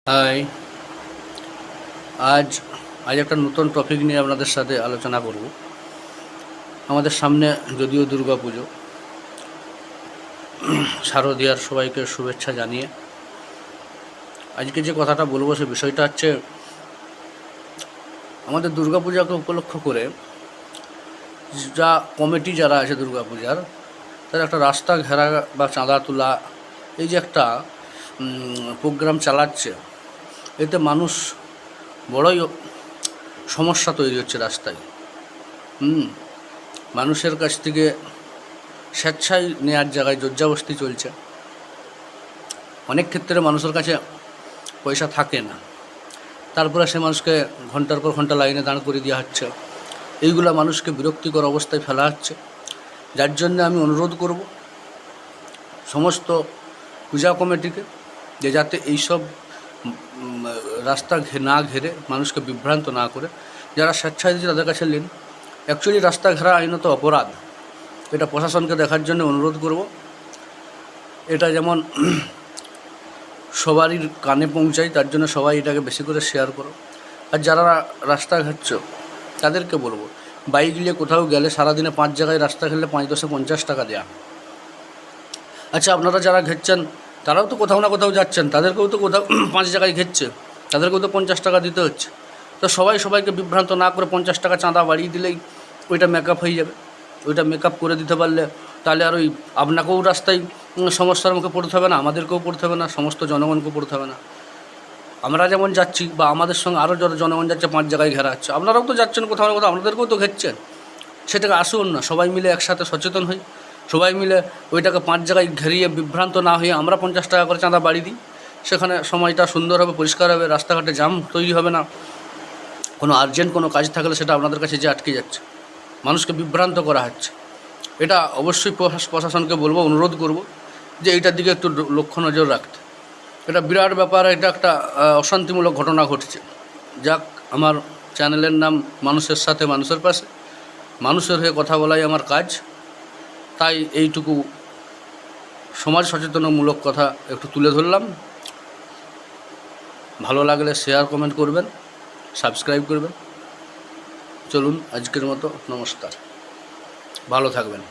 High. আজ আজ একটা নতুন টপিক নিয়ে আপনাদের সাথে আলোচনা করব। আমাদের সামনে যদিও দুর্গা পুজো, শারদীয়ার সবাইকে শুভেচ্ছা জানিয়ে আজকে যে কথাটা বলবো সে বিষয়টা হচ্ছে আমাদের দুর্গা পূজাকে উপলক্ষ করে যা কমিটি যারা আছে দুর্গা পূজার, তারা একটা রাস্তা ঘেরা বা চাঁদা তোলা, এই যে একটা প্রোগ্রাম চালাচ্ছে, এতে মানুষ বড়ই সমস্যা তৈরি হচ্ছে রাস্তায়। মানুষের কাছ থেকে স্বেচ্ছায় নেওয়ার জায়গায় জোরজবস্তি চলছে। অনেক ক্ষেত্রে মানুষের কাছে পয়সা থাকে না, তারপরে সে মানুষকে ঘন্টার পর ঘন্টা লাইনে দাঁড় করে দেওয়া হচ্ছে। এইগুলো মানুষকে বিরক্তিকর অবস্থায় ফেলা হচ্ছে। যার জন্য আমি অনুরোধ করব সমস্ত পূজা কমিটিকে যে যাতে এইসব রাস্তা না ঘেরে মানুষকে বিভ্রান্ত না করে, যারা স্বেচ্ছায় দিচ্ছে তাদের কাছে নিন। অ্যাকচুয়ালি রাস্তা ঘেরা আইনত অপরাধ, এটা প্রশাসনকে দেখার জন্য অনুরোধ করব। এটা যেমন সবারই কানে পৌঁছায়, তার জন্য সবাই এটাকে বেশি করে শেয়ার করো। আর যারা রাস্তা ঘাটছ তাদেরকে বলবো, বাইক নিয়ে কোথাও গেলে সারাদিনে 5 জায়গায় রাস্তা ঘেরলে 5-10 50 টাকা দেয়া। আচ্ছা, আপনারা যারা ঘেরছেন তারাও তো কোথাও না কোথাও যাচ্ছেন, তাদেরকেও তো কোথাও 5 জায়গায় ঘেরছে, তাদেরকেও তো 50 টাকা দিতে হচ্ছে। তো সবাইকে বিভ্রান্ত না করে 50 টাকা চাঁদা বাড়িয়ে দিলেই ওইটা মেকআপ হয়ে যাবে। ওইটা মেকআপ করে দিতে পারলে তাহলে আর ওই আপনাকেও রাস্তায় সমস্যার মুখে পড়তে হবে না, আমাদেরকেও পড়তে হবে না, সমস্ত জনগণকেও পড়তে হবে না। আমরা যেমন যাচ্ছি বা আমাদের সঙ্গে আরও যত জনগণ যাচ্ছে 5 জায়গায় ঘেরা হচ্ছে, আপনারাও তো যাচ্ছেন কোথাও না কোথাও, আপনাদেরকেও তো ঘেরছেন। সেটাকে আসুন না, সবাই মিলে একসাথে সচেতন হই, সবাই মিলে ওইটাকে 5 জায়গায় ঘেরিয়ে বিভ্রান্ত না হয়ে আমরা 50 টাকা করে চাঁদা বাড়ি দিই। সেখানে সময়টা সুন্দর হবে, পরিষ্কার হবে, রাস্তাঘাটে জাম তৈরি হবে না। কোনো আর্জেন্ট কোনো কাজ থাকলে সেটা আপনাদের কাছে যে আটকে যাচ্ছে, মানুষকে বিভ্রান্ত করা হচ্ছে। এটা অবশ্যই প্রশাসনকে বলবো, অনুরোধ করব যে এইটার দিকে একটু লক্ষ্য নজর রাখতে। এটা বিরাট ব্যাপার, এটা একটা অশান্তিমূলক ঘটনা ঘটছে। যাক, আমার চ্যানেলের নাম মানুষের সাথে মানুষের পাশে, মানুষের হয়ে কথা বলাই আমার কাজ। তাই এইটুকু সমাজ সচেতনমূলক কথা একটু তুলে ধরলাম। ভালো লাগলে শেয়ার কমেন্ট করবেন, সাবস্ক্রাইব করবেন। চলুন, আজকের মতো নমস্কার, ভালো থাকবেন।